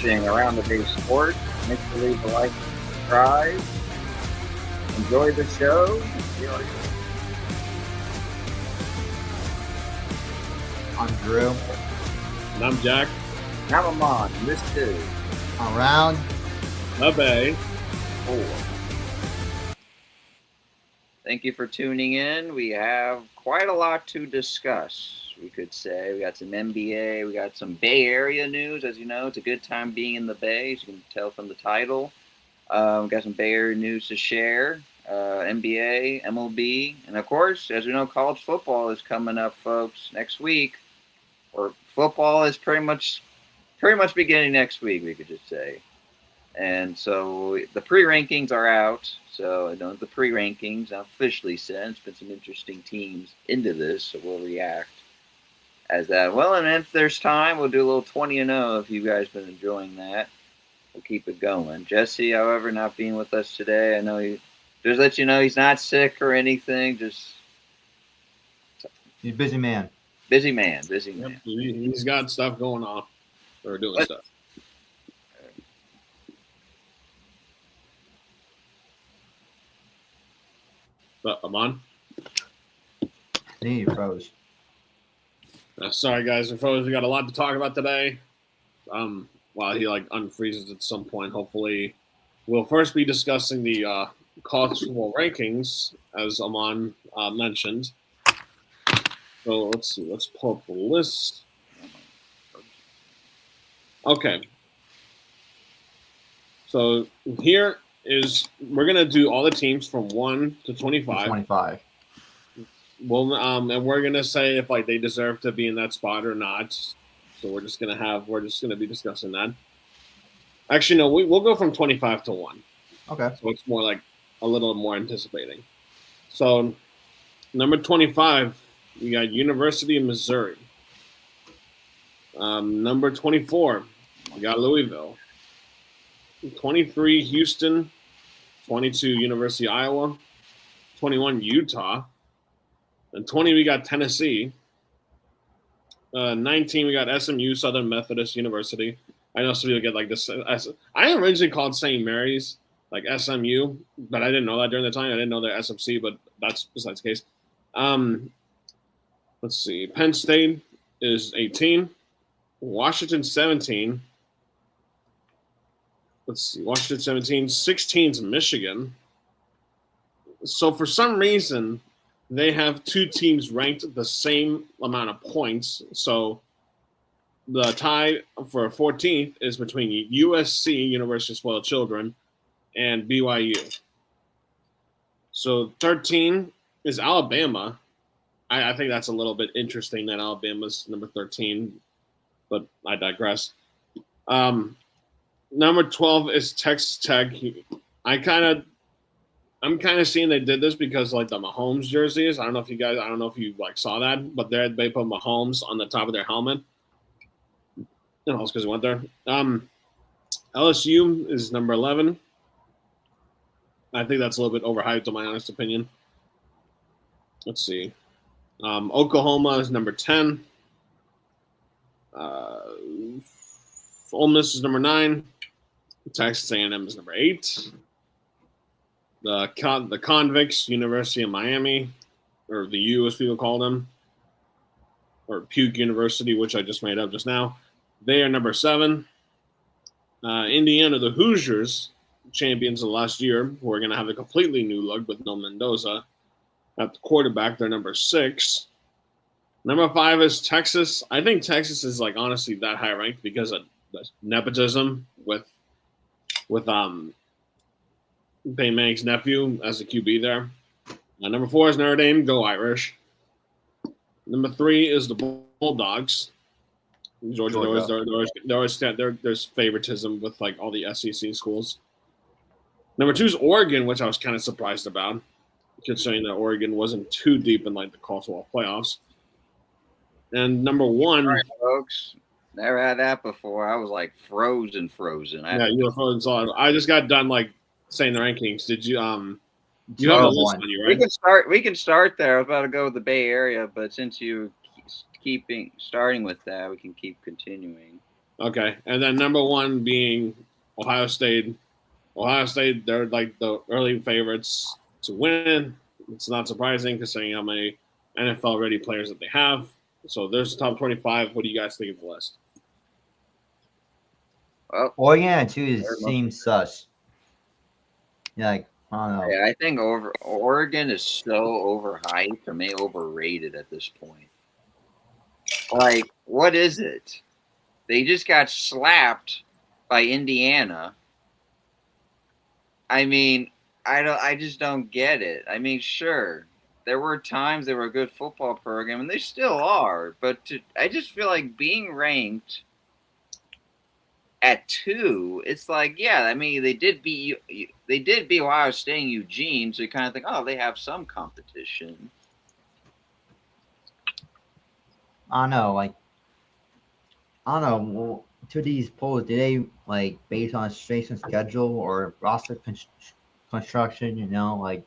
watching Around the Bay Sports. Make sure to leave a like and subscribe. Enjoy the show. I'm Drew. And I'm Jack. And I'm Amon. This is Around the Bay. 4. Thank you for tuning in. We have quite a lot to discuss, we could say. We got some NBA. We got some Bay Area news. As you know, it's a good time being in the Bay, as you can tell from the title. We got some Bay Area news to share. NBA, MLB, and of course, as we know, college football is coming up, folks, next week. Or football is pretty much beginning next week, we could just say. And so the pre-rankings are out. So I know the pre-rankings officially said. It's been some interesting teams into this, so we'll react as that. Well, and if there's time, we'll do a little 20-0 if you guys been enjoying that. We'll keep it going. Jesse, however, not being with us today. I know he just let you know he's not sick or anything. Just he's a busy man. Busy man. Yep, he's got stuff going on. Or doing stuff. Amon? He froze. Sorry, guys. We froze. We got a lot to talk about today. While he unfreezes at some point, hopefully. We'll first be discussing the college football rankings, as Amon mentioned. So let's see. Let's pull up the list. Okay. So here is we're gonna do all the teams from 1 to 25. 25. Well, and we're gonna say if they deserve to be in that spot or not. So we're just gonna be discussing that. Actually, no, we'll go from 25 to 1. Okay. So it's more like a little more anticipating. So number 25, we got University of Missouri. Number 24, we got Louisville. 23, Houston. 22, University of Iowa. 21, Utah. And 20, we got Tennessee. 19, we got SMU, Southern Methodist University. I know some people get this. I originally called St. Mary's SMU, but I didn't know that during the time. I didn't know they're SMC, but that's besides the case. Let's see. Penn State is 18. Washington 17. Let's see. Washington 17. 16 is Michigan. So for some reason, they have two teams ranked the same amount of points. So the tie for 14th is between USC, University of Spoiled Children, and BYU. So 13 is Alabama. I think that's a little bit interesting that Alabama's number 13, but I digress. Number 12 is Texas Tech. I'm kind of seeing they did this because the Mahomes jerseys. I don't know if you saw that, but they put Mahomes on the top of their helmet. You know, it's because he went there. LSU is number 11. I think that's a little bit overhyped, in my honest opinion. Let's see. Oklahoma is number 10. Ole Miss is number 9. Texas A&M is number 8. The Convicts, University of Miami, or the U as people call them, or Puke University, which I just made up just now. They are number 7. Indiana, the Hoosiers, champions of last year, who are going to have a completely new look with no Mendoza. At the quarterback, they're number 6. Number 5 is Texas. I think Texas is honestly that high ranked because of the nepotism with Peyton Manning's nephew as the QB there. Number 4 is Notre Dame. Go Irish. Number 3 is the Bulldogs. Georgia. There's favoritism with all the SEC schools. Number 2 is Oregon, which I was kind of surprised about, considering that Oregon wasn't too deep in the college football playoffs. And number 1, all right, folks. Never had that before. I was frozen. Yeah, you were frozen solid. I just got done saying the rankings. Did you you have a list on you, right? We can start there. I was about to go with the Bay Area, but since you starting with that, we can keep continuing. Okay, and then number 1 being Ohio State. Ohio State, they're like the early favorites to win. It's not surprising considering how many NFL ready players that they have. So there's the top 25. What do you guys think of the list? Well, Oregon at 2 They're seems sus. Yeah, like, I don't know. yeah, I think Oregon is so overhyped or maybe overrated at this point. Like, what is it? They just got slapped by Indiana. I mean, I just don't get it. I mean, sure, there were times they were a good football program, and they still are. But I just feel like being ranked at 2, it's like, yeah, I mean, they did beat Ohio State and Eugene, so you kind of think, oh, they have some competition. I don't know. Like, I don't know. Well, to these polls, do they like based on strength and schedule or roster construction? You know, like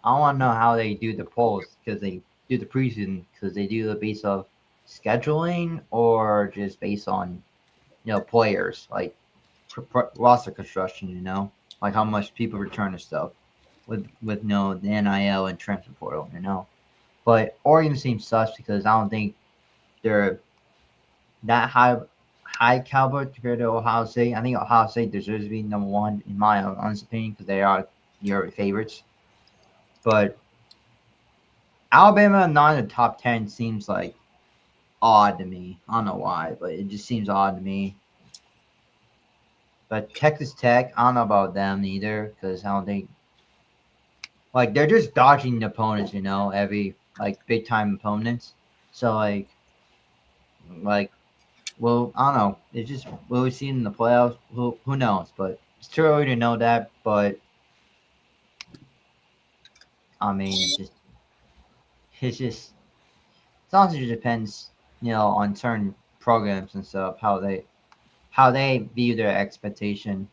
I want to know how they do the polls because they do the preseason because they do the base of scheduling or just based on players like roster construction. You know, like how much people return and stuff with the NIL and transfer portal. You know, but Oregon seems sus because I don't think they're that high caliber compared to Ohio State. I think Ohio State deserves to be number 1 in my honest opinion because they are your favorites. But Alabama not in the top 10 seems like odd to me. I don't know why, but it just seems odd to me. But Texas Tech, I don't know about them either because I don't think like they're just dodging the opponents, every like big time opponents. So like well, I don't know. It's just will we see in the playoffs? Who knows? But it's too early to know that. But I mean, it's just sometimes it depends, on certain programs and stuff how they view their expectation.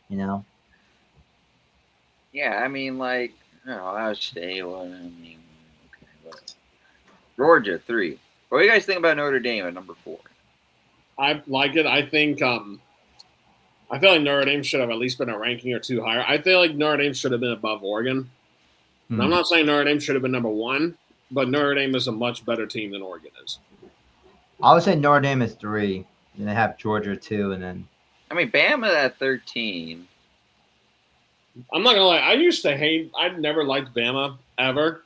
Yeah, I mean, like, Ohio State. Well, I mean, okay, whatever. Georgia 3. What do you guys think about Notre Dame at number 4? I like it. I think I feel like Notre Dame should have at least been a ranking or 2 higher. I feel like Notre Dame should have been above Oregon. And I'm not saying Notre Dame should have been number 1, but Notre Dame is a much better team than Oregon is. I would say Notre Dame is 3, and they have Georgia 2, and then. I mean, Bama at 13. I'm not gonna lie. I've never liked Bama ever,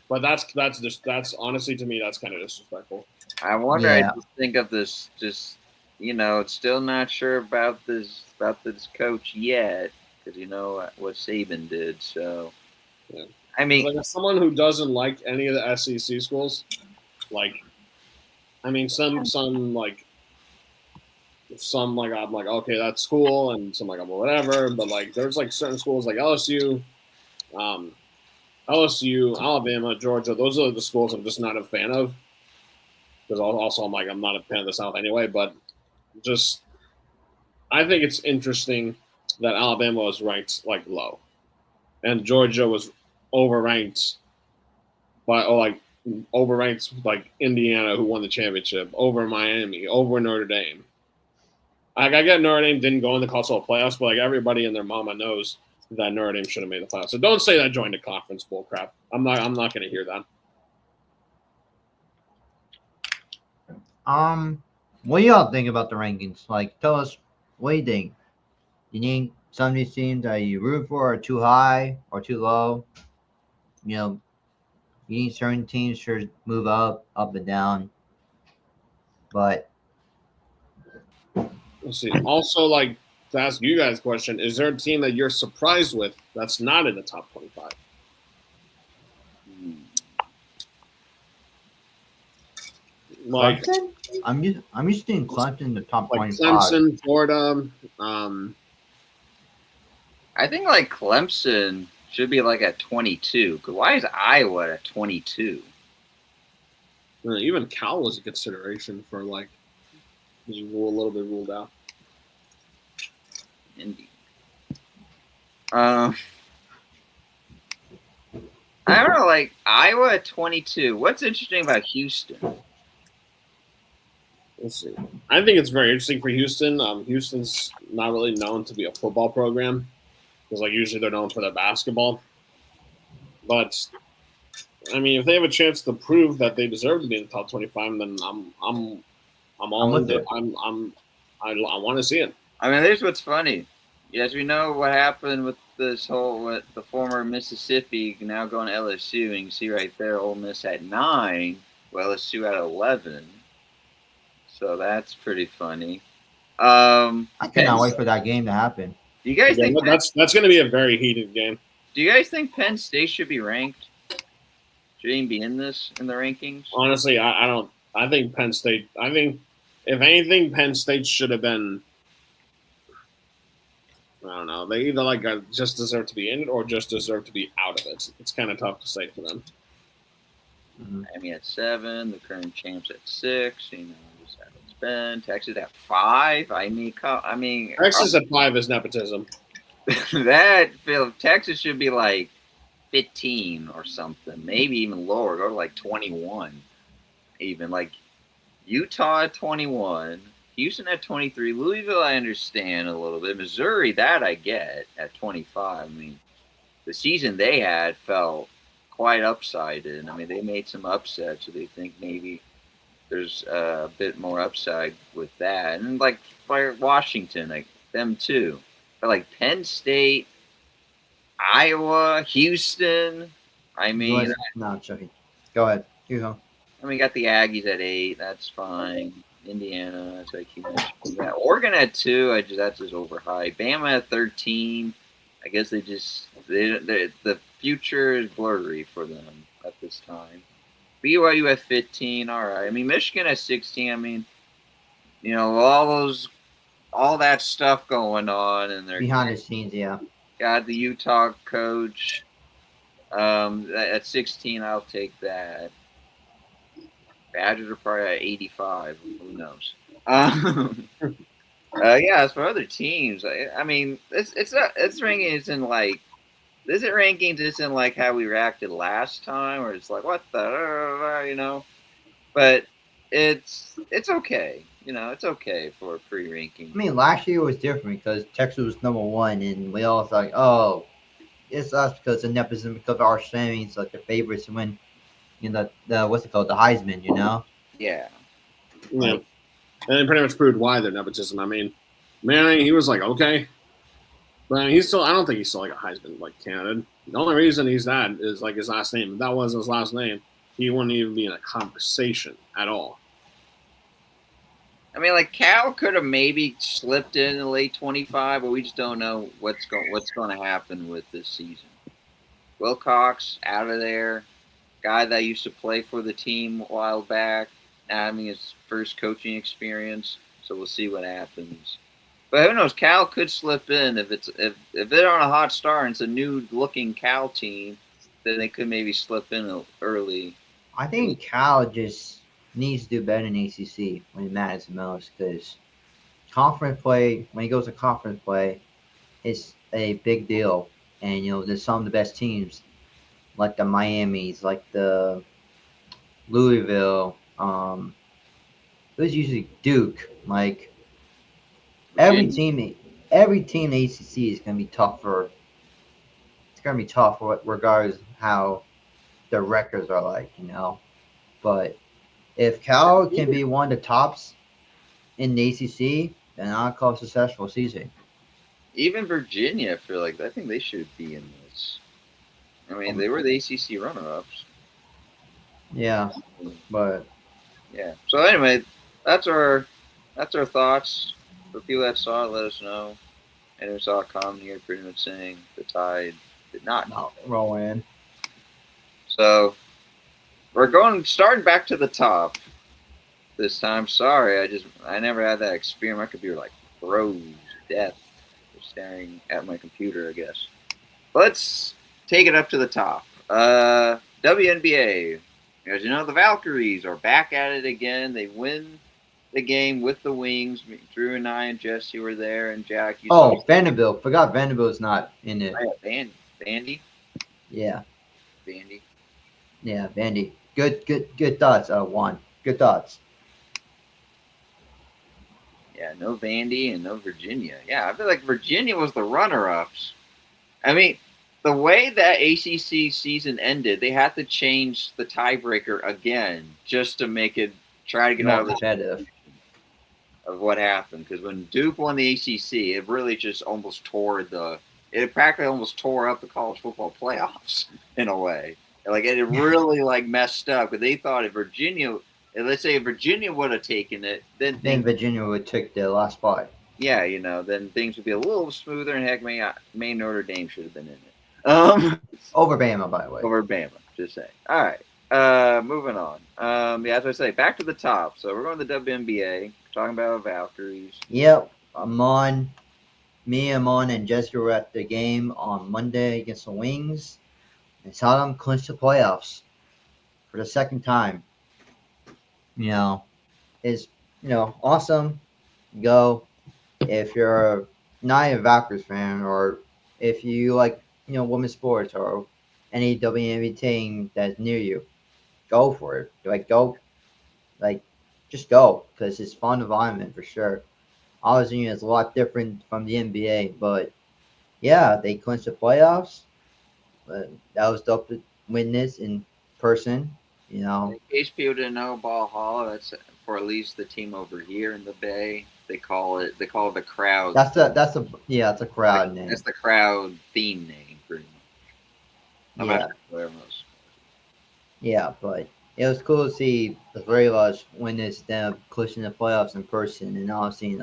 but that's honestly to me that's kind of disrespectful. I wonder. Yeah. I just think of this. Just still not sure about this coach yet because what Saban did. So, yeah. I mean, like as someone who doesn't like any of the SEC schools, like, I mean, some I'm like, okay, that's cool, and some like, well, whatever. But like, there's like certain schools like LSU, Alabama, Georgia. Those are the schools I'm just not a fan of. Because also I'm not a fan of the South anyway. But just, I think it's interesting that Alabama was ranked like low, and Georgia was overranked like Indiana, who won the championship, over Miami, over Notre Dame. Like, I get Notre Dame didn't go in the college football playoffs, but like everybody and their mama knows that Notre Dame should have made the playoffs. So don't say that joined the conference bull crap. I'm not going to hear that. What do y'all think about the rankings? Like, tell us what do you think. You think some of these teams that you root for are too high or too low? You think certain teams should move up and down. But let's see. Also, like, to ask you guys a question, is there a team that you're surprised with that's not in the top 25? Like, Clemson? I'm used to seeing Clemson in the top like 25. Clemson, Florida. I think like Clemson should be like at 22. Cause why is Iowa at 22? Even Cal was a consideration for like being a little bit ruled out. Indeed. I don't know, like Iowa at 22. What's interesting about Houston? let's see. I think it's very interesting for Houston. Houston's not really known to be a football program because, like, usually they're known for their basketball. But I mean, if they have a chance to prove that they deserve to be in the top 25, then I'm all with into it. it. I want to see it. I mean, here's what's funny. Yes, we know what happened with this whole with the former Mississippi now going to LSU, and you can see right there, Ole Miss at 9, well, LSU at 11. So that's pretty funny. I cannot wait for that game to happen. Do you guys think that's going to be a very heated game? Do you guys think Penn State should be ranked? Should even be in the rankings? Honestly, I don't. I think Penn State. I think if anything, Penn State should have been. I don't know. They either just deserve to be in it or just deserve to be out of it. It's kind of tough to say for them. Miami at 7, the current champs at 6. You know, just how it's been. Texas at 5. I mean, Texas at 5 is nepotism. Texas should be like 15 or something, maybe even lower. Go to like 21, even like Utah at 21. Houston at 23. Louisville, I understand a little bit. Missouri, that I get at 25. I mean, the season they had felt quite upsided. I mean, they made some upsets, so they think maybe there's a bit more upside with that. And like Washington, like them too. But like Penn State, Iowa, Houston. I mean, no, Chucky. Go ahead. You go. I mean, got the Aggies at 8. That's fine. Indiana, that's like you mentioned. Yeah, Oregon at 2. That's just overhyped. Bama at 13. I guess the future is blurry for them at this time. BYU at 15. All right. I mean, Michigan at 16. I mean, you know, all that stuff going on, and they're behind the scenes. Yeah. Got the Utah coach. At 16, I'll take that. Badgers are probably at 85. Who knows? Yeah, as for other teams, I mean, it's rankings in like, is it rankings just in like how we reacted last time, or it's like what the you know? But it's okay. You know, it's okay for a pre-ranking. I mean, last year was different because Texas was number 1, and we all thought, oh, it's us because of nepotism, because of our standings, like the favorites to win. You know, the what's it called, the Heisman, you know? Yeah. Yeah. And it pretty much proved why they're nepotism. I mean, Manning, he was like, okay. But I mean, I don't think he's still like a Heisman like candidate. The only reason he's that is like his last name. If that wasn't his last name, he wouldn't even be in a conversation at all. I mean, like Cal could have maybe slipped in the late 25, but we just don't know what's going to happen with this season. Wilcox out of there. Guy that used to play for the team a while back, now having his first coaching experience, so we'll see what happens. But who knows? Cal could slip in if they're on a hot start and it's a new looking Cal team, then they could maybe slip in early. I think Cal just needs to do better in ACC when it matters the most, because conference play, when he goes to conference play, it's a big deal, and you know there's some of the best teams, like the Miamis, like the Louisville. There's usually Duke. Like every team in the ACC is going to be tough for. It's going to be tough regardless of how their records are like, you know. But if Cal can be one of the tops in the ACC, then I'll call it a successful season. Even Virginia, I think they should be in this. I mean, they were the ACC runner-ups. Yeah, but yeah. So anyway, that's our thoughts. For people that saw it, let us know. And we saw a comment here pretty much saying the Tide did not roll in. So we're starting back to the top this time. Sorry, I never had that experience. My computer like froze to death for staring at my computer, I guess. Let's take it up to the top. WNBA. As you know, the Valkyries are back at it again. They win the game with the Wings. Drew and I and Jesse were there, and Jack. Vanderbilt. Forgot Vanderbilt's not in it. Vandy. Yeah. Vandy. Yeah, Vandy. Good thoughts. Juan. Good thoughts. Yeah, no Vandy and no Virginia. Yeah, I feel like Virginia was the runner-ups. I mean, the way that ACC season ended, they had to change the tiebreaker again just to make it try to get More out of the competitive. of what happened. Because when Duke won the ACC, it really just almost tore it practically almost tore up the college football playoffs in a way. Like it really like messed up. Because they thought if Virginia, let's say if Virginia would have taken it, then Then Virginia would take the last spot. yeah, then things would be a little smoother, and heck, may Notre Dame should have been in it. Over Bama, by the way. Over Bama, just saying. All right, moving on. Yeah, as I say, back to the top. So we're going to the WNBA, talking about Valkyries. Yep, me, Amon, and Jessica were at the game on Monday against the Wings and saw them clinch the playoffs for the second time. It's awesome. Go if you're not a Valkyries fan, or if you like women's sports or any WNBA team that's near you, go for it. Just go because it's fun environment for sure. Obviously, it's a lot different from the NBA, but yeah, they clinched the playoffs. But that was dope to witness in person. In case people didn't know, Ball Hall, that's for at least the team over here in the Bay. They call it the crowd. It's a crowd name. That's the crowd theme name, pretty much. Yeah, but it was cool to see the three of us witness them clinching the playoffs in person, and obviously,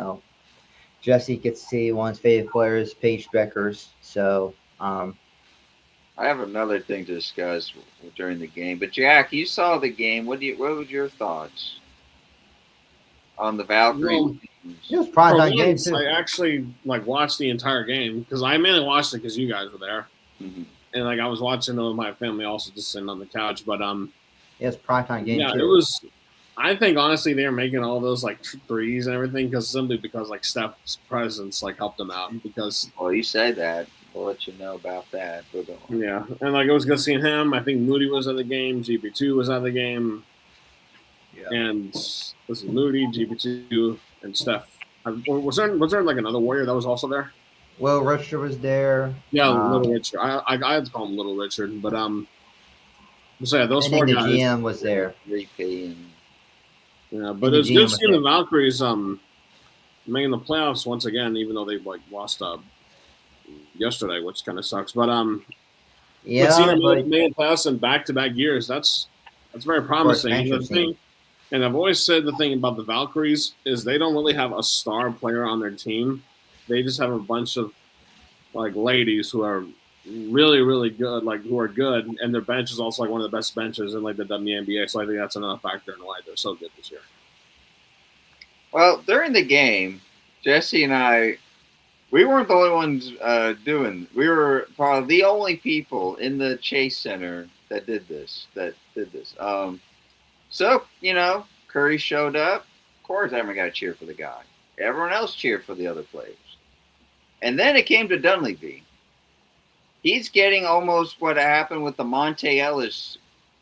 Jesse gets to see one of his favorite players, Paige Beckers. So, I have another thing to discuss during the game. But Jack, you saw the game. What were your thoughts on the Valkyries? It was prime time game too. I actually watched the entire game because I mainly watched it because you guys were there, and I was watching it with my family also just sitting on the couch. But it was prime time game. Yeah, too. it was. I think honestly they were making all those threes and everything simply because Steph's presence helped them out because. Well, you say that. We'll let you know about that. Yeah, and it was good seeing him. I think Moody was at the game. GB2 was at the game. Yeah. And this is Moody, GB2, and Steph. Was there another Warrior that was also there? Will Richard was there. Yeah, Little Richard. I had to call him Little Richard, but so yeah, those and four the guys. GM was there. Yeah, but it's good seeing the Valkyries making the playoffs once again, even though they lost yesterday, which kind of sucks. But yeah, seeing them making playoffs in back-to-back years, that's very promising. And I've always said the thing about the Valkyries is they don't really have a star player on their team. They just have a bunch of ladies who are really, really good, who are good, and their bench is also one of the best benches in the WNBA. So I think that's another factor in why they're so good this year. Well, during the game, Jesse and I, we weren't the only ones doing. We were probably the only people in the Chase Center that did this. So, Curry showed up. Of course, everyone got to cheer for the guy. Everyone else cheered for the other players. And then it came to Dunleavy. He's getting almost what happened with the Monte Ellis.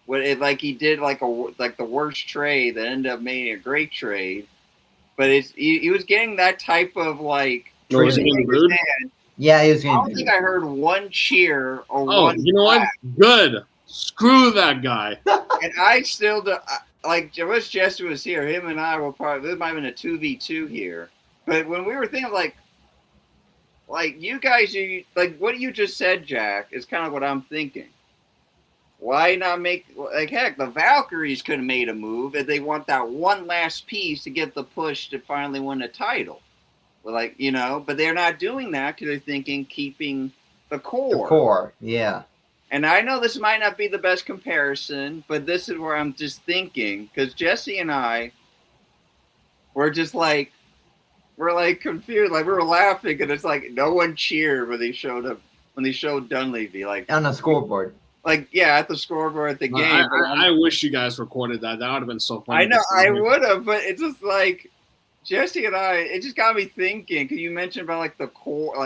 He did the worst trade that ended up making a great trade. But he was getting that type of Was he getting rude? Yeah, he was getting I don't think I heard one cheer or one. You know what? Good. Screw that guy. And I still do, I wish Jesse was here. Him and I will probably, this might have been a 2v2 here. But when we were thinking you guys, what you just said, Jack, is kind of what I'm thinking. Why not make, heck, the Valkyries could have made a move if they want that one last piece to get the push to finally win a title. But they're not doing that because they're thinking keeping the core. The core, yeah. And I know this might not be the best comparison, but this is where I'm just thinking, because Jesse and I were just we're confused. We were laughing, and it's no one cheered when they showed up, when they showed Dunleavy. On the scoreboard. At the scoreboard at the game. I wish you guys recorded that. That would have been so fun. I know, I would have, but it's just Jesse and I, it just got me thinking, because you mentioned about the core,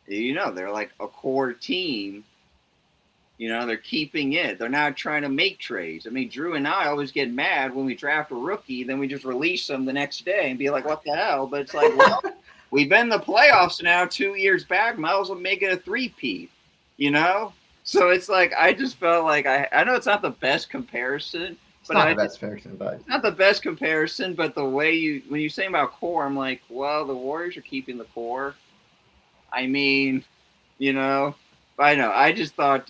they're a core team. You know, they're keeping it. They're not trying to make trades. I mean, Drew and I always get mad when we draft a rookie, then we just release them the next day and be like, what the hell? But it's like, well, we've been in the playoffs now 2 years back. Might as well make it a three-peat, you know? So it's like, I just felt like I know it's not the best comparison, It's but not I the best comparison, but not the best comparison, but the way when you say about core, I'm like, well, the Warriors are keeping the core. I mean, you know, I know. I just felt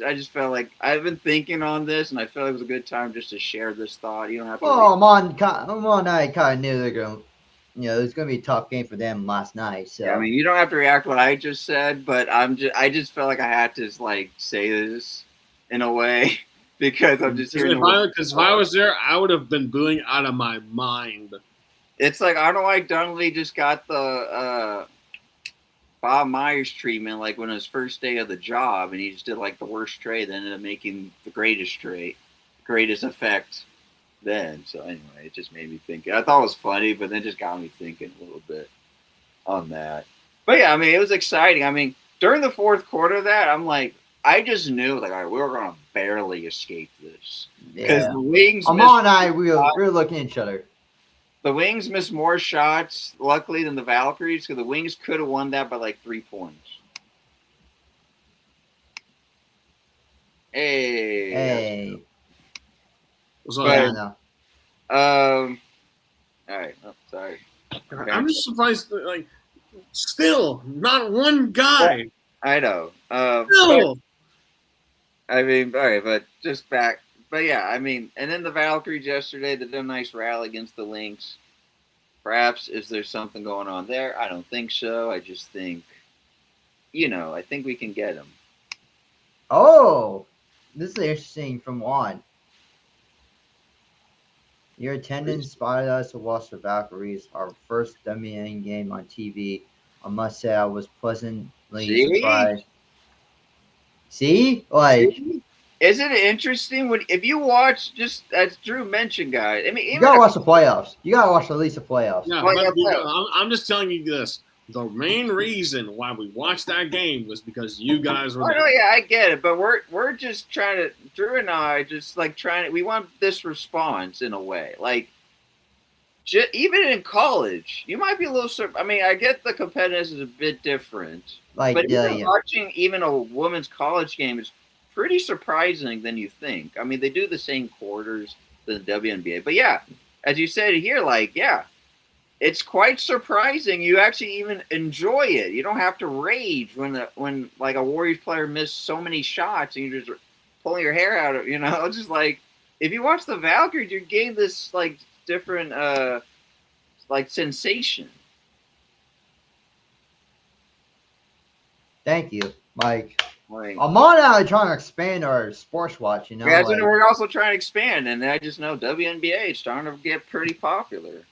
like I've been thinking on this, and I felt it was a good time just to share this thought. You don't have to. well, Amon and I kind of knew they're going. It was going to be a tough game for them last night. So Yeah, I mean, you don't have to react what I just said, but I just felt like I had to like say this in a way because I'm just hearing. Because if I was there, I would have been booing out of my mind. It's like I don't know why Dunleavy just got the Bob Myers treatment, like when his first day of the job, and he just did like the worst trade, then ended up making the greatest trade, greatest effect then. So anyway, it just made me think. I thought it was funny, but then just got me thinking a little bit on that. But yeah, I mean, it was exciting. I mean, during the fourth quarter of that, I'm like, I just knew like, all right, we were gonna barely escape this because yeah. the Wings. Amon and I, we were looking at each other. The Wings missed more shots, luckily, than the Valkyries, because the Wings could have won that by like 3 points. Hey. So, But- No. All right. Oh, sorry. I'm just surprised that, like, still not one guy. I know. Still. I mean, all right, but just back. But yeah, I mean, and then the Valkyries yesterday, they did a nice rally against the Lynx. Perhaps is there something going on there? I don't think so. I just think, I think we can get them. Oh, this is interesting from Juan. Your attendance spotted us to watch the Valkyries, our first WN game on TV. I must say I was pleasantly surprised. See? Like, Isn't it interesting if you watch, just as Drew mentioned, guys? I mean, you gotta watch the playoffs. You gotta watch at least the playoffs. Yeah, Well, but yeah, I'm just telling you this. The main reason why we watched that game was because you guys were Oh there. no, yeah, I get it, but we're just trying to. Drew and I just like trying to. We want this response in a way, like even in college, you might be a little. I mean, I get the competitiveness is a bit different, Like, but even yeah. watching even a women's college game is pretty surprising than you think. I mean, they do the same quarters than the WNBA, but yeah, as you said here, like it's quite surprising. You actually even enjoy it. You don't have to rage when like a Warriors player missed so many shots and you're just pulling your hair out of, just like if you watch the Valkyries, you gain this like different like sensation. Thank you. Like, Like, Amon and I are trying to expand our sports watch, yeah, like, we're also trying to expand, and I just know WNBA is starting to get pretty popular.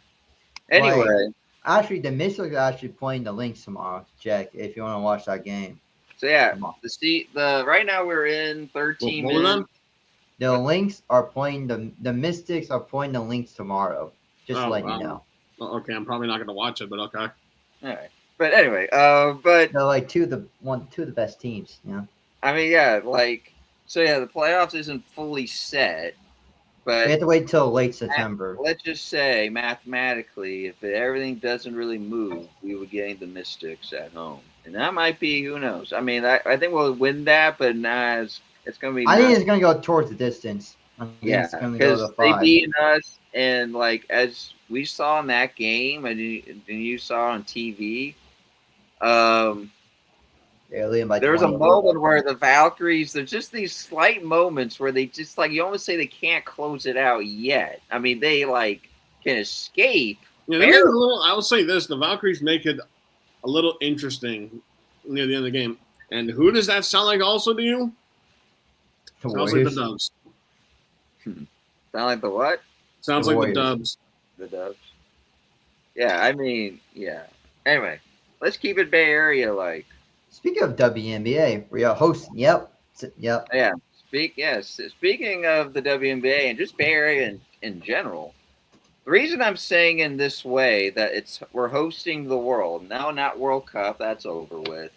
Anyway, actually, the Mystics are actually playing the Lynx tomorrow. Check if you want to watch that game. so yeah, Come on. right now we're in 13 What were minutes. them? The Lynx are playing the Mystics are playing the Lynx tomorrow. Just Oh, letting wow. you know. Oh, okay, I'm probably not going to watch it, but okay. All right, but anyway, but They're like two of the best teams. I mean, yeah, the playoffs isn't fully set, but We have to wait till late September. let's just say mathematically, if everything doesn't really move, we would gain the Mystics at home, and that might be, who knows. I mean, I think we'll win that, but it's going to be. I think it's gonna go towards the distance. I think Yeah, it's gonna go because to they 5. beat us, and like as we saw in that game, and you saw on TV, They're leading by there's a 20. moment where the Valkyries, there's just these slight moments where they just like, you almost say they can't close it out yet. I mean, they like can escape. Yeah, they made it a little, I would say this: the Valkyries make it a little interesting near the end of the game. And who does that sound like? Also to you? The Sounds Warriors. like the Dubs. Sound like the what? Sounds The like Warriors. the Dubs. The Dubs. Yeah, I mean, yeah. Anyway, let's keep it Bay Area like. Speaking of WNBA, we are hosting. Yep. Yeah. Speaking of the WNBA and just Bay Area in general, the reason I'm saying in this way that we're hosting the World now, not World Cup, that's over with.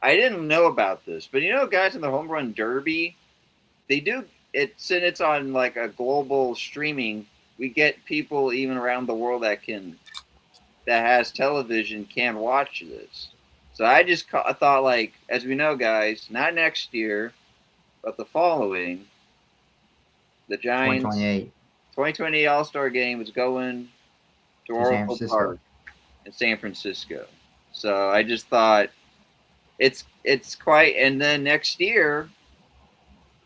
I didn't know about this, but guys, in the Home Run Derby, they do it since it's on like a global streaming. We get people even around the world that has television can watch this. So I thought like, as we know, guys, not next year, but the following, the Giants 2028 2020 All Star Game is going to to San Oracle Francisco. Park in San Francisco. So I just thought it's quite. And then next year,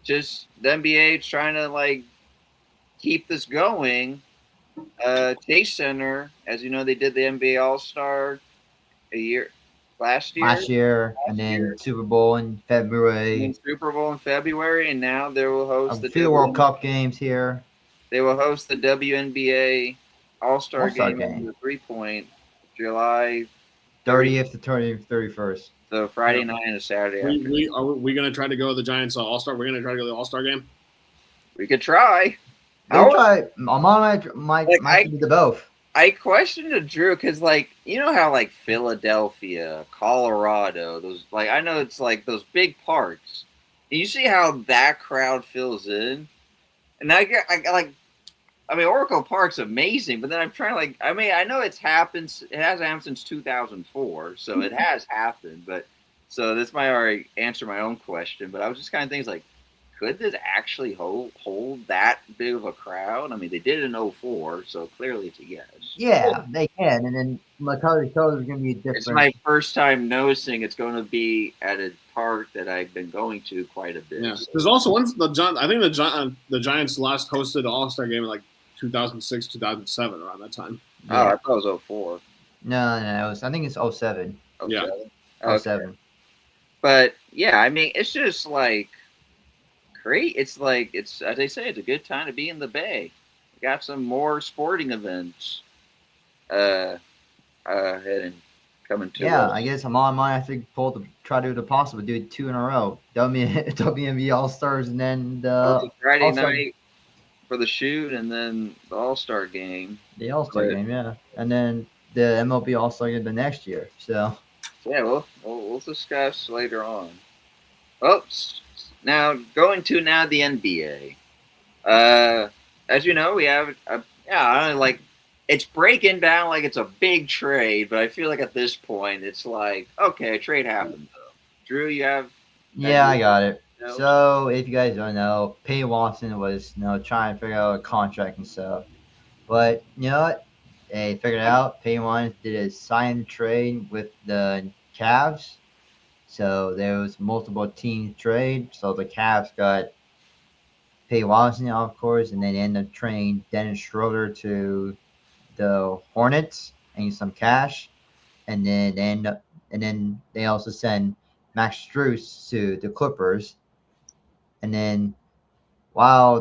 just the NBA is trying to like keep this going. Chase Center, as you know, they did the NBA All Star a year last year. Last year, and then year. Super Bowl in And February. Super Bowl in February, and now they will host A the few World Cup games here. They will host the WNBA All-Star All-Star game in game. the 3-point, July 30th to 31st. So Friday night and a Saturday afternoon. Are we going to try to go to the Giants All-Star? We're going to try to go to the All-Star game? We could try. We'll try. Might do the both. I questioned to Drew because, like, you know how like Philadelphia, Colorado, those like I know it's like those big parks. And you see how that crowd fills in, and I mean, Oracle Park's amazing, but then I'm trying to like, I mean, I know it's happened. It hasn't happened since 2004, so it has happened. But so this might already answer my own question. But I was just kind of thinking like, could this actually hold that big of a crowd? I mean, they did in 04, so clearly it's a yes. Yeah, they can. And then McCullough Color is going to be different. It's my first time noticing it's going to be at a park that I've been going to quite a bit. Yeah, there's also once I think the Giants last hosted the All-Star game in like 2006, 2007, around that time. Oh, I thought it was 04. No, I think it's 07. 07? Yeah. Okay. 07. But yeah, I mean, it's just like great. It's like it's as they say, it's a good time to be in the Bay. We got some more sporting events heading coming to. Yeah, I guess I'm on mine. I think try to do the possible, do it 2 in a row. WNBA All Stars and then the Friday All-Star night for the shoot, and then the All-Star game. The All-Star game, yeah, and then the MLB All-Star game the next year. So yeah, we'll discuss later on. Oops. Now going to the NBA. As you know, we have it's breaking down like it's a big trade, but I feel like at this point it's like okay, a trade happened though. Drew, you have? Yeah, I got it. No? So if you guys don't know, Peyton Watson was trying to figure out a contract and stuff, but you know what? They figured it out. Peyton Watson did a sign trade with the Cavs. So there was multiple team trade. So the Cavs got Peyton Watson, of course, and then ended up trading Dennis Schroeder to the Hornets and some cash, and then they also send Max Strus to the Clippers, and then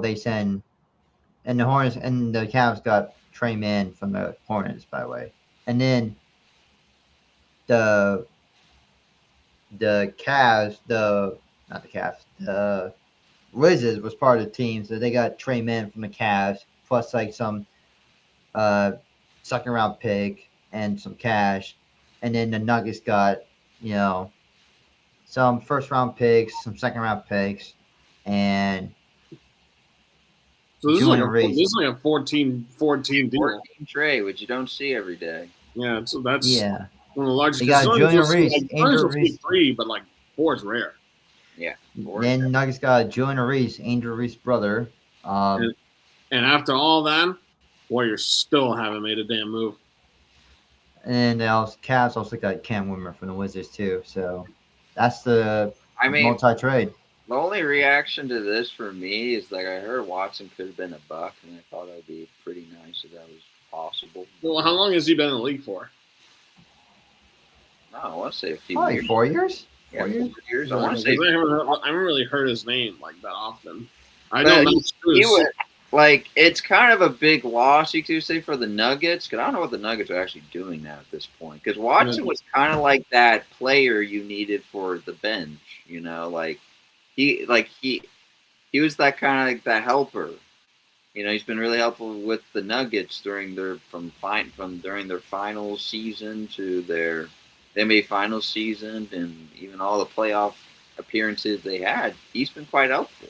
they send and the Hornets and the Cavs got Trey Mann from the Hornets, by the way, and then the Wizards was part of the team, so they got Trey Mann from the Cavs, plus like some second round pick and some cash, and then the Nuggets got some first round picks, some second round picks, and so this Julian is like a 14 deal. 14 trade, which you don't see every day. Yeah, so that's yeah. one of the largest. They got Julian Reese, Angel Reese. 3, but like 4 is rare. Yeah. Then Nuggets got Julian Reese, Angel Reese's brother. And after all that, Warriors still haven't made a damn move. And Cavs also got Cam Whitmer from the Wizards too. So that's the multi-trade. The only reaction to this for me is like I heard Watson could have been a Buck, and I thought that would be pretty nice if that was possible. Well, how long has he been in the league for? No, I want to say a few Probably years. 4 years. Yeah, 4 years. I I want to say haven't really heard his name like that often. I But know he would, like it's kind of a big loss, you could say, for the Nuggets, because I don't know what the Nuggets are actually doing now at this point. Because Watson was kind of like that player you needed for the bench, he was that kind of like the helper. He's been really helpful with the Nuggets during their during their finals season to their NBA finals season, and even all the playoff appearances they had. He's been quite helpful.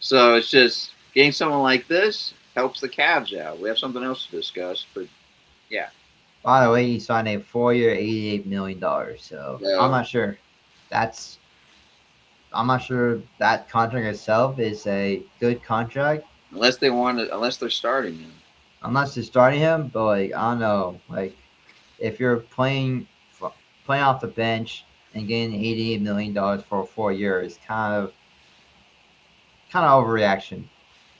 So it's just getting someone like this helps the Cavs out. We have something else to discuss, but yeah. By the way, he signed a 4-year, $88 million. So I'm No. not sure. That's I'm not sure that contract itself is a good contract Unless they want to, unless they're starting him. unless they're starting him. But like I don't know, like if you're playing off the bench and getting $88 million for 4 years, kind of overreaction.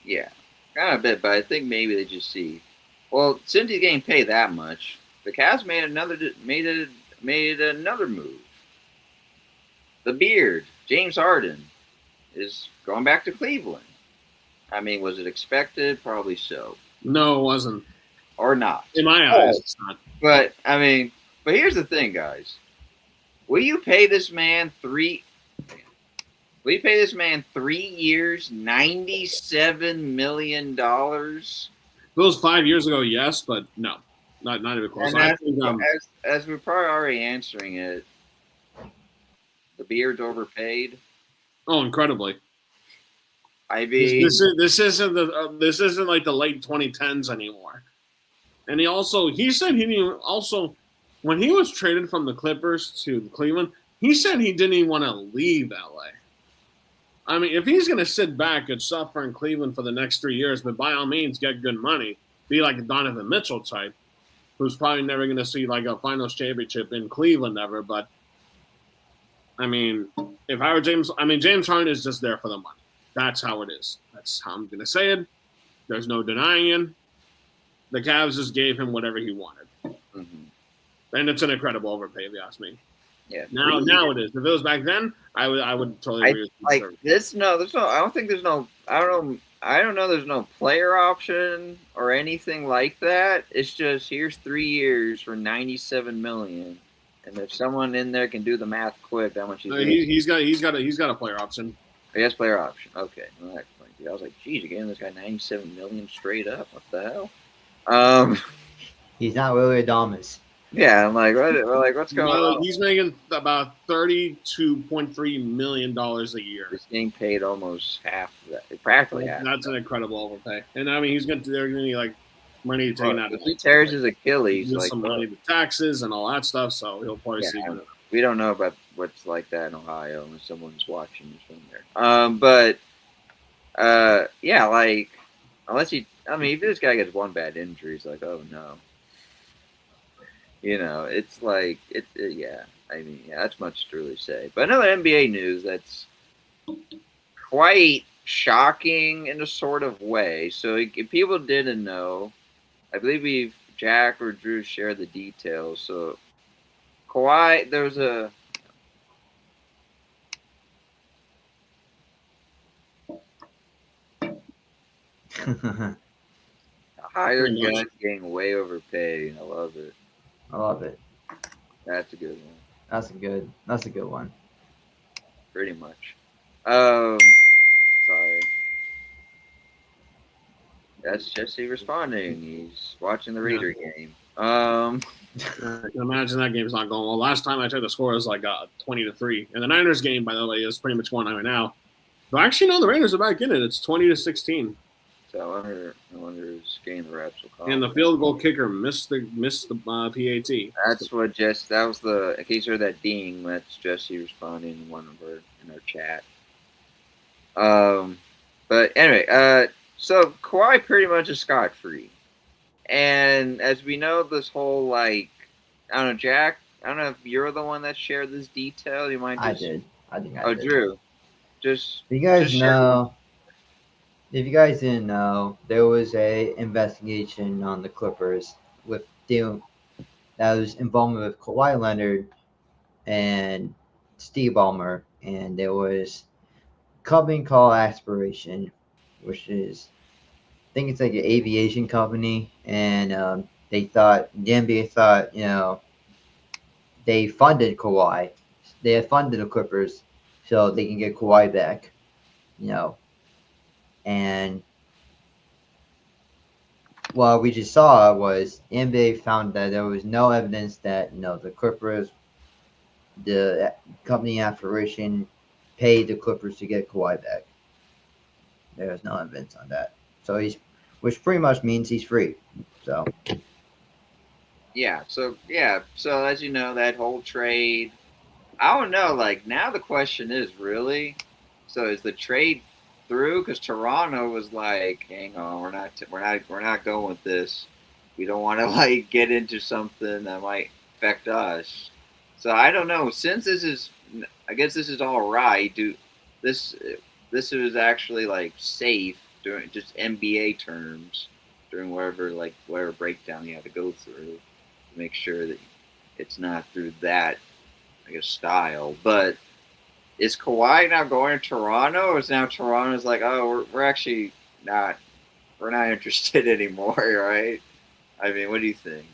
Yeah, kind of a bit, but I think maybe they just see. Well, since he's getting paid that much, the Cavs made another move. The Beard, James Harden, is going back to Cleveland. I mean, was it expected? Probably so, No, it wasn't. or not. In my eyes, it's not. But I mean, but here's the thing, guys. Will you pay this man 3 Will you pay this man 3 years, $97 million? If it was 5 years ago, yes, but no, not even close. And I think, as we're probably already answering it, the Beard's overpaid. incredibly. I mean, This isn't like the late 2010s anymore. And he said he didn't even, also when he was traded from the Clippers to Cleveland, he said he didn't even want to leave LA. I mean, if he's going to sit back and suffer in Cleveland for the next 3 years, but by all means get good money, be like a Donovan Mitchell type, who's probably never going to see like a finals championship in Cleveland ever. But I mean, if I were James Harden is just there for the money. That's how it is. That's how I'm going to say it. There's no denying it. The Cavs just gave him whatever he wanted. mhm. And it's an incredible overpay, if you ask me. Yeah. Now it is. If it was back then, I would totally agree with you. Like this, no, there's no. I don't think there's no. I don't know. There's no player option or anything like that. It's just here's 3 years for $97 million, and if someone in there can do the math quick, how much No, he's got a player option. I guess player option. Okay, well, that explains it. I was like, geez, you're getting this guy $97 million straight up. What the hell? He's not really Adamas. Yeah, I'm like, what's going No, on? he's making about $32.3 million a year. He's getting paid almost half of that, practically half. That's an incredible overpay. And I mean, they're going to need like money taken out of If he tears his Achilles, just like some money to taxes and all that stuff. So he'll probably see. we don't know about what's like that in Ohio unless someone's watching this from there. Yeah, like unless if this guy gets one bad injury, it's like, oh no. It's like yeah. I mean, yeah, that's much to really say. But another NBA news that's quite shocking in a sort of way. So if people didn't know, I believe Jack or Drew shared the details. So Kawhi, there's a higher gun getting way overpaid. I love it. I love it. That's a good one. That's a good one. Pretty much. Sorry. That's Jesse responding. He's watching the Raider game. I can imagine that game's not going well. Last time I checked, the score was like 20-3, and the Niners game, by the way, is pretty much going on right now. But actually, no, the Raiders are back in it. It's 20-16. So I wonder who's getting the reps. And the field goal kicker missed the PAT. That's what Jesse. That was the. In case you heard that ding, that's Jesse responding in our chat. But anyway, so Kawhi pretty much is scot free, and as we know, this whole like, I don't know, Jack. I don't know if you're the one that shared this detail. You might. I did. I think I did. Drew. Just. You guys know. If you guys didn't know, there was a investigation on the Clippers that was involvement with Kawhi Leonard and Steve Ballmer, and there was a company called Aspiration, which is, I think it's like an aviation company, and the NBA thought, they funded Kawhi, they had funded the Clippers so they can get Kawhi back, and what we just saw was the NBA found that there was no evidence that the Clippers, the company Aspiration, paid the Clippers to get Kawhi back. There's no evidence on that. So which pretty much means he's free. So So as you know, that whole trade. I don't know. Like now, the question is really. So is the trade through? Because Toronto was like, "Hang on, we're not going with this. We don't want to like get into something that might affect us." So I don't know. Since I guess this is all right. This this is actually like safe during just NBA terms during whatever breakdown you have to go through to make sure that it's not through that I guess style. But is Kawhi now going to Toronto, or is now Toronto's like, oh, we're actually not interested anymore, right? I mean, what do you think?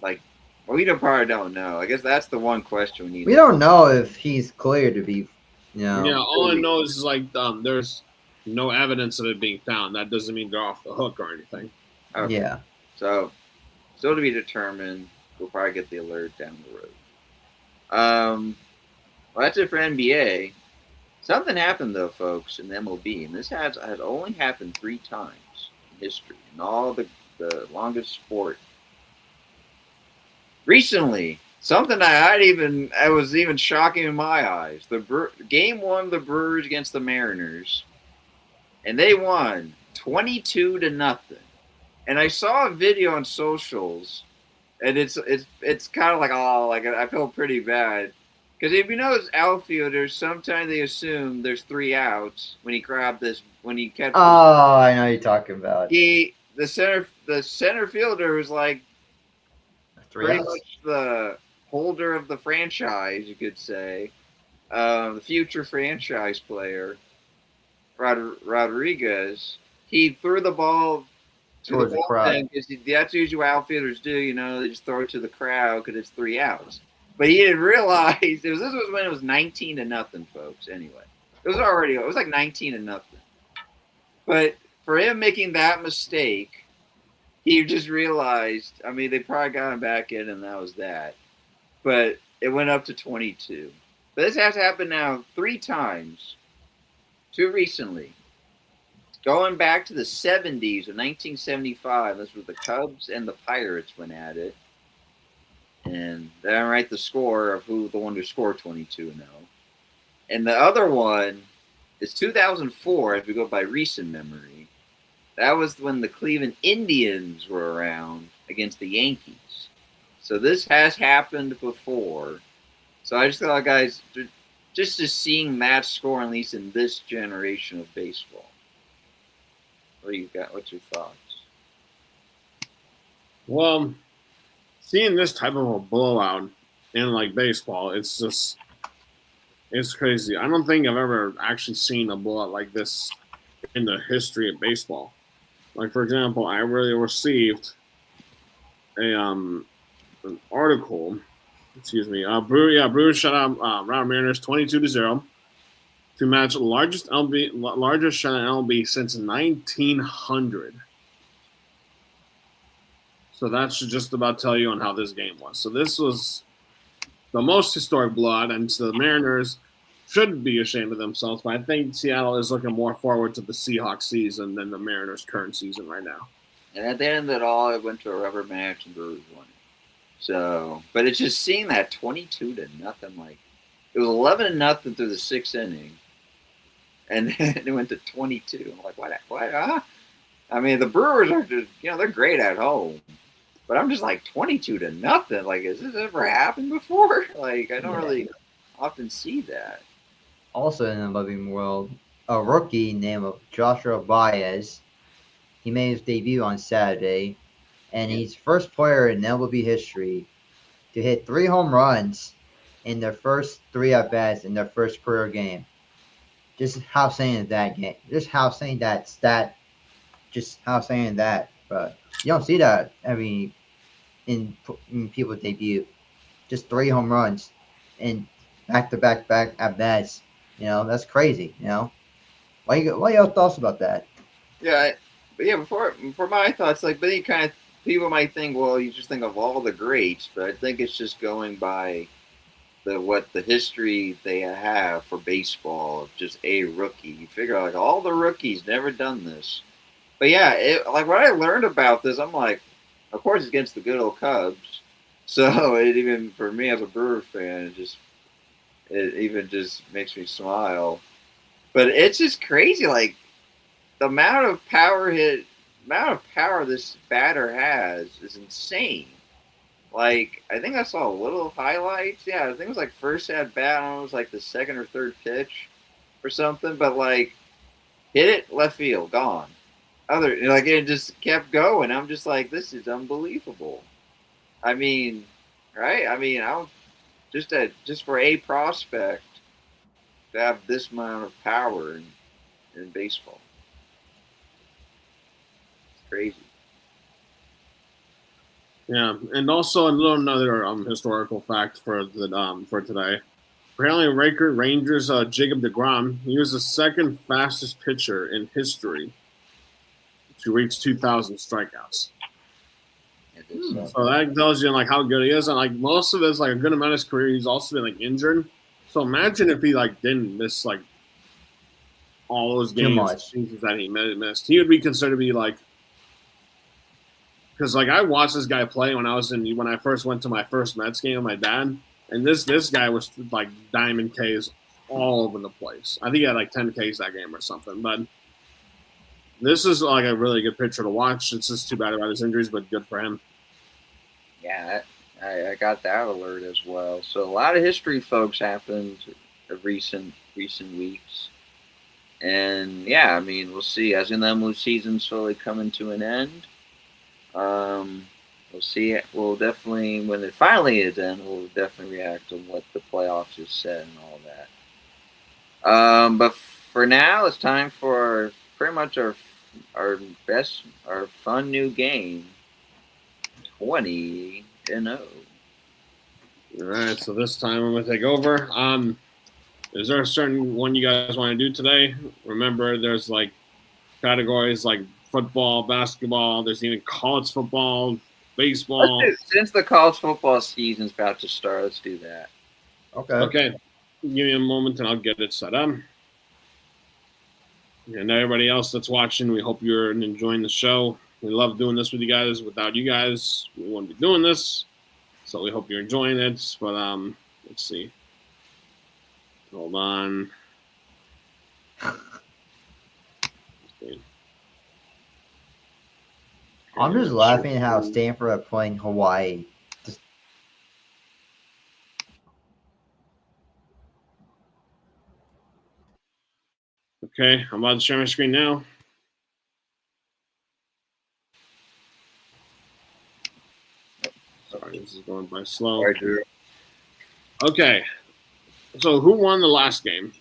Like, we probably don't know. I guess that's the one question we need. We don't know if he's clear to be, Yeah, all I know is like there's no evidence of it being found. That doesn't mean they're off the hook or anything. Okay. Yeah. So, still to be determined. We'll probably get the alert down the road. Well, that's it for NBA. Something happened though, folks, in MLB, and this has only happened 3 times in history in all the longest sport. Recently, something I was even shocking in my eyes. Game 1, the Brewers against the Mariners, and they won 22-0. And I saw a video on socials. And it's kind of like, I feel pretty bad. Because if you know as outfielders, sometimes they assume there's 3 outs when he kept. Oh, I know you're talking about. The center fielder was like 3 pretty outs. much the holder of the franchise, you could say, the future franchise player, Rodriguez. He threw the ball towards the crowd. That's usually what outfielders do, they just throw it to the crowd because it's 3 outs. But he didn't realize this was when it was 19-0, folks. Anyway, it was like 19-0. But for him making that mistake, he just realized. I mean, they probably got him back in, and that was that. But it went up to 22. But this has happened now 3 times. 2 recently. Going back to the 70s of 1975, this was the Cubs and the Pirates went at it. And they don't write the score of the one who scored 22-0. And the other one is 2004, if we go by recent memory. That was when the Cleveland Indians were around against the Yankees. So this has happened before. So I just thought, guys, just seeing that score, at least in this generation of baseball. What do you got? What's your thoughts? Well, seeing this type of a blowout in like baseball, it's crazy. I don't think I've ever actually seen a blowout like this in the history of baseball. Like, for example, I really received an article. Excuse me. Brewers shut out Round Mariners 22-0 to match largest shutout in MLB since 1900. So that should just about tell you on how this game was. So this was the most historic blowout, and so the Mariners should be ashamed of themselves. But I think Seattle is looking more forward to the Seahawks season than the Mariners' current season right now. And at the end of it all, it went to a rubber match and Brewers won it. So, but it's just seeing that 22-0, like it was 11-0 through the 6th inning, and then it went to 22. I'm like, what? Huh? I mean, the Brewers are just, they're great at home, but I'm just like 22-0. Like, has this ever happened before? Like, I don't really often see that. Also in the living world, a rookie named Joshua Baez, he made his debut on Saturday, and he's first player in MLB history to hit 3 home runs in their first 3 at-bats in their first career game. Just how saying that game. Just how saying that stat. Just how saying that. But you don't see that in people's debut. Just 3 home runs and back-to-back at-bats. That's crazy. What are your thoughts about that? Yeah, but before my thoughts, like, but you kind of people might think, well, you just think of all the greats, but I think it's just going by the history they have for baseball of just a rookie. You figure like all the rookies never done this. But yeah, like when I learned about this, I'm like, of course, it's against the good old Cubs. So it even for me as a Brewer fan, it even just makes me smile. But it's just crazy, like the amount of power this batter has is insane. Like I think I saw a little highlights. Yeah, I think it was like first at bat, I don't know, it was like the second or third pitch or something. But like hit it left field, gone. Like it just kept going. I'm just like, this is unbelievable. I mean, right? I mean, I don't just for a prospect to have this amount of power in baseball. It's crazy. Yeah, and also another historical fact for today. Apparently, Rangers Jacob deGrom, he was the second fastest pitcher in history to reach 2,000 strikeouts. So that tells you like how good he is, and like most of his like a good amount of his career, he's also been like injured. So imagine if he like didn't miss like all those games that he missed, he would be considered to be like. Because like I watched this guy play when I first went to my first Mets game with my dad, and this guy was like diamond Ks all over the place. I think he had like 10 Ks that game or something. But this is like a really good pitcher to watch. It's just too bad about his injuries, but good for him. Yeah, I got that alert as well. So a lot of history, folks, happened of recent weeks, and yeah, I mean we'll see as in the MLB season slowly coming to an end. We'll see. We'll definitely, when it finally is in, we'll definitely react to what the playoffs has said and all that. But for now, it's time for pretty much our fun new game, 20-0. All right, so this time I'm gonna take over. Is there a certain one you guys want to do today? Remember, there's like categories like football, basketball. There's even college football, baseball. Since the college football season's about to start, let's do that. Okay. Give me a moment and I'll get it set up. And everybody else that's watching, we hope you're enjoying the show. We love doing this with you guys. Without you guys, we wouldn't be doing this. So we hope you're enjoying it. But let's see. Hold on. I'm just laughing at how Stanford are playing Hawaii. Okay, I'm about to share my screen now. Sorry, this is going by slow. Right, Drew. Okay, so who won the last game?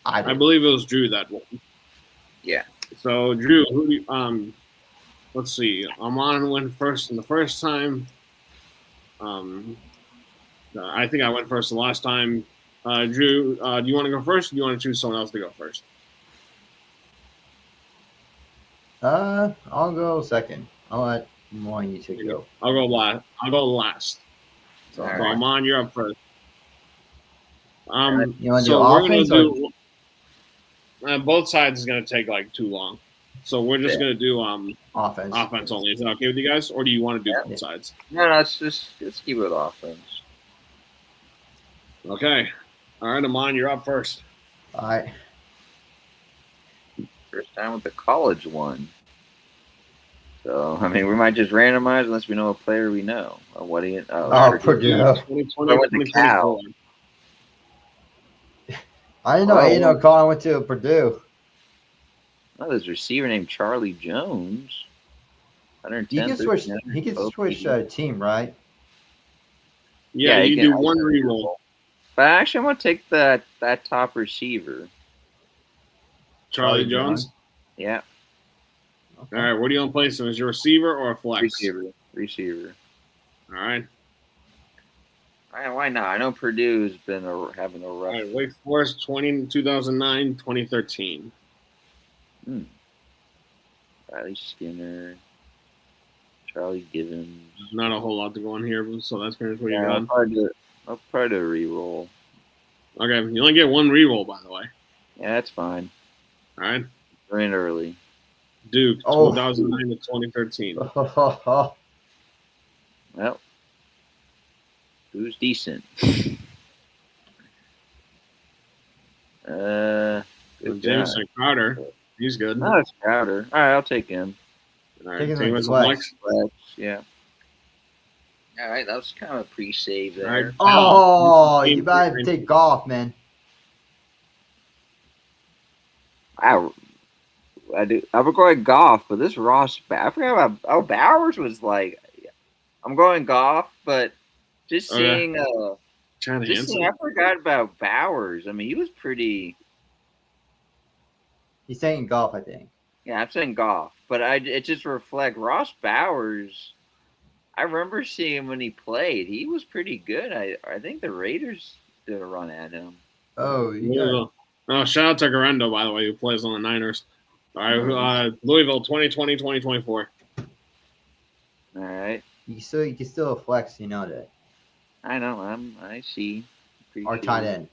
I believe it was Drew that won. Yeah. So Drew, let's see. Amon went first in the first time. I think I went first the last time. Drew, do you want to go first? Or do you want to choose someone else to go first? I'll go second. I'll let one of you two go. I'll go last. So All right. Amon, you're up first. You want to so do we're offense gonna do both sides is gonna take like too long. So we're just gonna do offense only. Is that okay with you guys, or do you want to do both sides? No, let's keep it with offense. Okay. All right, Amon, you're up first. All right. First time with the college one. So I mean, we might just randomize unless we know a player we know. What do you? Purdue. 2024. I didn't know Colin went to Purdue. Oh, there's a receiver named Charlie Jones. 110. He can switch team, right? Yeah, you do one reroll. But actually, I'm gonna take that top receiver, Charlie Jones. Yeah. Okay. All right, where do you want to place him? Is your receiver or a flex? Receiver. All right. Why not? I know Purdue's been having a rough. All right, Wake Forest 2009, 2013. Riley Skinner, Charlie Gibbons. Not a whole lot to go on here, so that's pretty much what you got. I'll try to re-roll. Okay, you only get one reroll, by the way. Yeah, that's fine. All right, We're in early. Duke, Oh. 2009 to 2013. Well, who's decent? Good Jameson Crowder, he's good. guy. No, it's Crowder. All right, I'll take him. All right, Taking take him the as a flex. flex. Yeah. All right, that was kind of a pre-save there. All right. Oh, you better take golf, man. I'm going golf, but this Ross, I forgot about. Oh, Bowers was like, I'm going golf, but just Okay. seeing, Chad just Hansen. seeing, I forgot about Bowers. I mean, he was pretty. He's saying golf, I think. Yeah, I'm saying golf, but it just reflect Ross Bowers. I remember seeing him when he played. He was pretty good. I think the Raiders did a run at him. Oh, you got Louisville. Oh, shout out to Garendo, by the way, who plays on the Niners. All right, Louisville, 2020, 2024. All right, you can still flex, you know that. I know. I see. Or Appreciate tight it. end.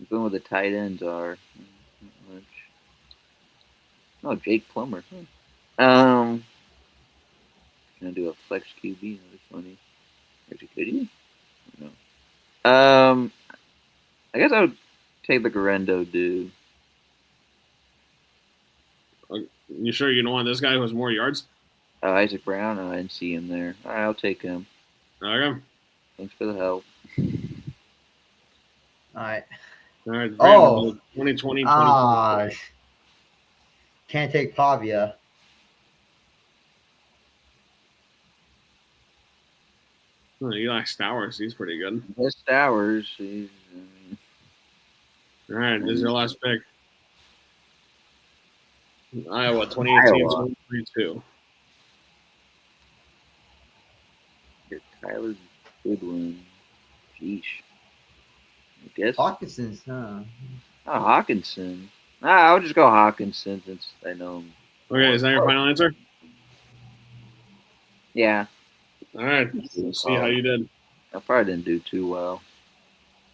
I'm feeling what the tight ends are. Not much. Oh, Jake Plummer. Gonna do a flex QB. That'd be funny. Actually, could you? No. I guess I would take the Garendo dude. You sure you don't want this guy who has more yards? Isaac Brown. I didn't see him there. All right, I'll take him. Okay. Thanks for the help. All right. All right. Oh. 2020, 2024. Ah, can't take Pavia. Eli Stowers, he's pretty good. West Stowers. All right, this is your last pick. Iowa, 2018, 2022. Tyler Goodwin. Sheesh. I guess. Hawkinson's, huh? Oh, Hawkinson. I'll just go Hawkinson since I know him. Okay, is that your final answer? Yeah. All right, let's see how you did. I probably didn't do too well.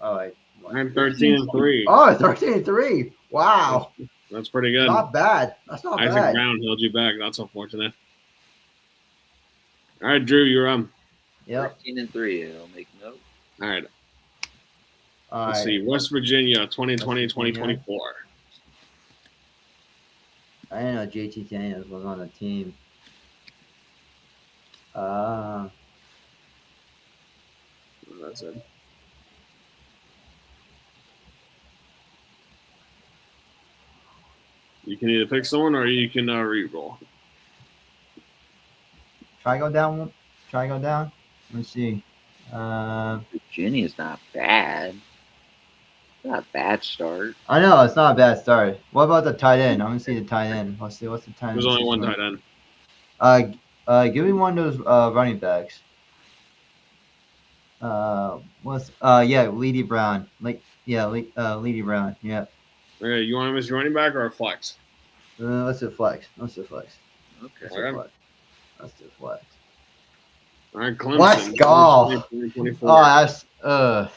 All right. I'm 13-3. Oh, 13-3. Wow. That's pretty good. Not bad. That's not Isaac bad. Brown held you back. That's unfortunate. All right, Drew, you're Yep. 13-3. I'll make note. All right. All Let's right. see. West Virginia, 2020, 2024. I didn't know JT Daniels was on the team. That's it. You can either pick someone or you can re-roll. Try go down. Let's see. Virginia's not bad. Not a bad start. I know it's not a bad start. What about the tight end? I'm gonna see the tight end. Let's see what's the tight end. There's only one tight end. Give me one of those running backs. Leedy Brown. Leedy Brown. Yeah. Okay, you want him as your running back or a flex? Let's do flex. Okay. Okay. Let's do flex. All right, Clemson. Let's go. 2024. Oh, that's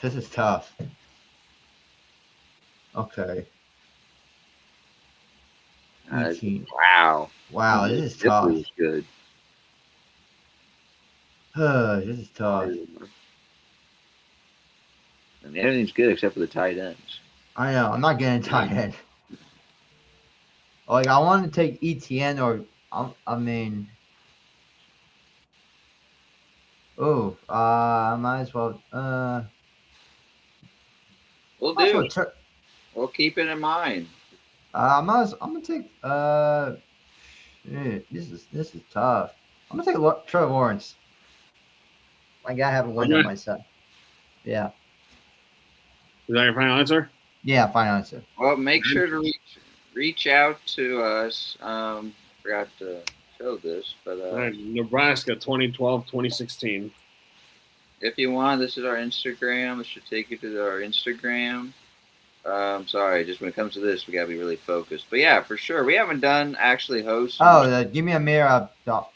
this is tough. Okay. 18. Wow, this is tough. Was good. This is tough. I mean, everything's good except for the tight ends. I know. I'm not getting tight end. Like I want to take ETN or I might as well. We'll might as do. well We'll keep it in mind. I'm gonna take. This is tough. I'm gonna take Trevor Lawrence. I gotta have a win on myself. Yeah. Is that your final answer? Yeah, final answer. Well, make sure to reach out to us. Forgot to show this, but All right, Nebraska, 2012, 2016. if you want, this is our Instagram. This should take you to our Instagram. Sorry, just when it comes to this, we gotta be really focused. But yeah, for sure, we haven't done actually hosts. Oh, give me Amir Abdallah,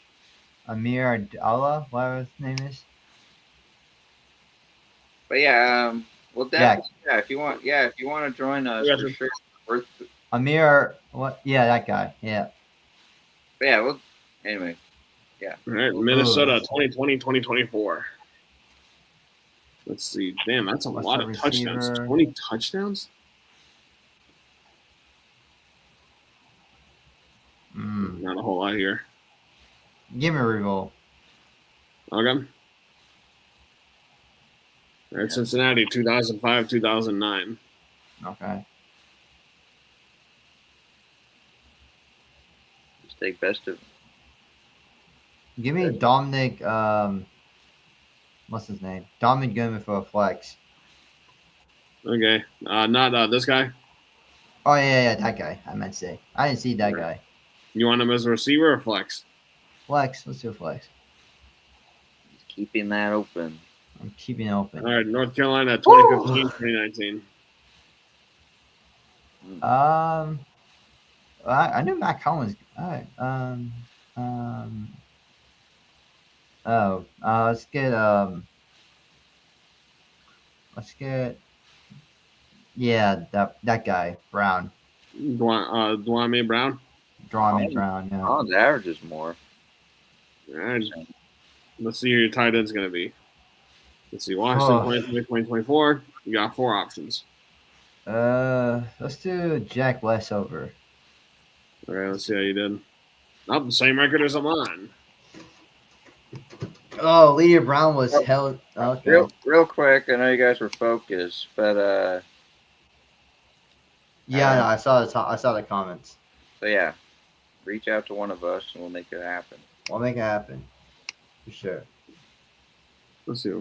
whatever his name is. But yeah, well, Yeah. definitely, if you want, if you want to join us Yeah, for sure. Worth, Amir, what? Yeah, that guy. Yeah. but yeah, well, anyway, yeah. All right, Well, Minnesota 2020, 2024. Let's see. Damn, that's a What's lot the of touchdowns. receiver? 20 touchdowns? Not a whole lot here. Give me a reroll. Okay. All right, Cincinnati 2005, 2009. Okay. just take best of. Give me Dominic. What's his name? Dominic Goodman for a flex. Okay. Not this guy. Oh yeah, that guy. I meant to say. I didn't see that Right. guy. You want him as a receiver or flex? Flex. Let's do a flex. Just keeping that open. I'm keeping it open. All right, North Carolina 2015, 2019. I knew Matt Collins. All right. Let's get. Yeah, that guy Brown. Dwayne Brown. Drawing Brown. Yeah. Oh, the average is more. All right. Let's see who your tight end's going to be. Let's see. Washington 2020, 2024. You got 4 options. Let's do Jack Westover. All right, let's see how you did. Not the same record as I'm on. Oh, Leader Brown was held. Okay. Real quick. I know you guys were focused, but Yeah, no, I saw the comments. so yeah, reach out to one of us and we'll make it happen. We'll make it happen. For sure. Let's see.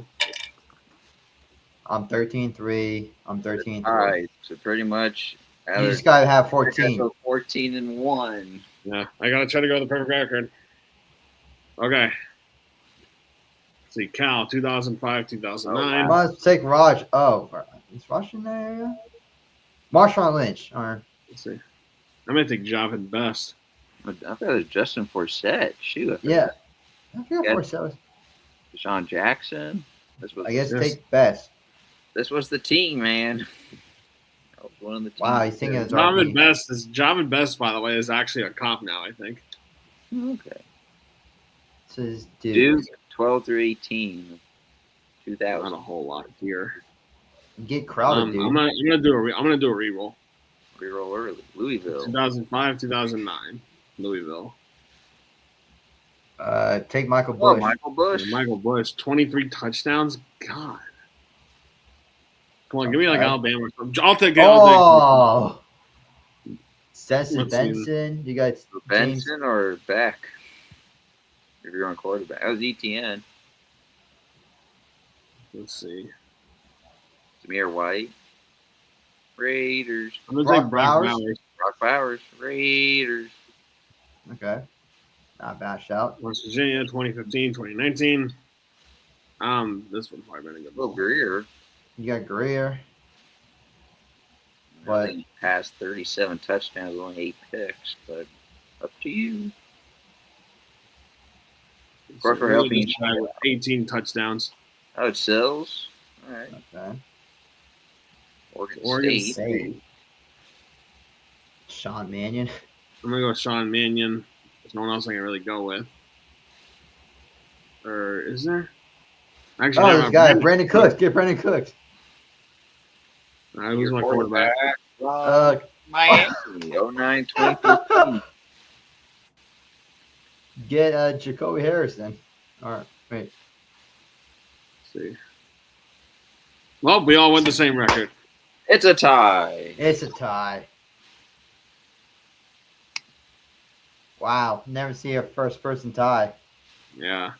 I'm 13-3. I'm 13-3. All right, so pretty much. You just gotta have 14. 14-1. Yeah, I got to try to go with the perfect record. Okay. Let's see. Cal 2005, 2009. Let's take Raj. Oh, is Raj in that area? Marshawn Lynch. Or Let's see. I'm going to take Javid Best. I thought it was Justin Forsett. Shoot. yeah. I forgot Yeah. Forsett was. Deshaun Jackson. I guess Yes. take best. This was the team, man. That was one of the teams. Wow, you think it's Javid Best, by the way, is actually a comp now, I think. Okay. This is dude. Duke 12-18. Not a 2000. whole lot here. Get crowded, dude. I'm gonna do a reroll. Reroll early. Louisville. 2005, 2009, Louisville. Take Michael Oh, Bush. Michael Bush. Michael Bush, 23 touchdowns. God. Come on, give me like Okay. Alabama. I'll take it. Oh, Stetson Let's see. Benson. You got James. Benson or Beck? If you're on quarterback. That was ETN. Let's see. Samir White. Raiders. I'm gonna Brock take Brock Bowers? Bowers. Brock Bowers. Raiders. Okay, not a bad shout. West Virginia, 2015, 2019. This one's probably been a good Will one. Greer. You got Greer. I But- think he passed 37 touchdowns, only 8 picks. But up to you. Or for helping This guy with 18 touchdowns. Oh, it's Sills. All right. Okay, Oregon Oregon State. State. Sean Mannion. I'm gonna go with Sean Mannion. There's no one else I can really go with. Or is there? Actually, Oh, never this mind. guy, Brandon Cooks. Get Brandon Cooks. I lose my quarterback. Miami. 09-2015. Get Jacoby Harrison. All right, wait. Let's see. Well, we all went the same record. It's a tie. It's a tie. Wow, never see a first-person tie. Yeah.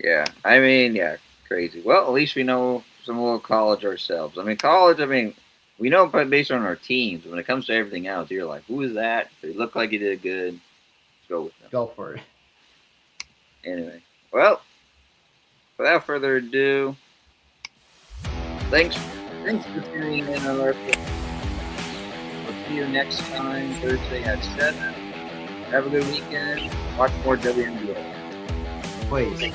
Yeah. I mean, yeah, crazy. Well, at least we know some little college ourselves. I mean, college, we know based on our teams. When it comes to everything else, you're like, who is that? They look like he did good. Let's go with them. Go for it. Anyway, well, without further ado, thanks for tuning in on our show. We'll see you next time, Thursday at 7. Have a good weekend. Watch more WNBA. Wait.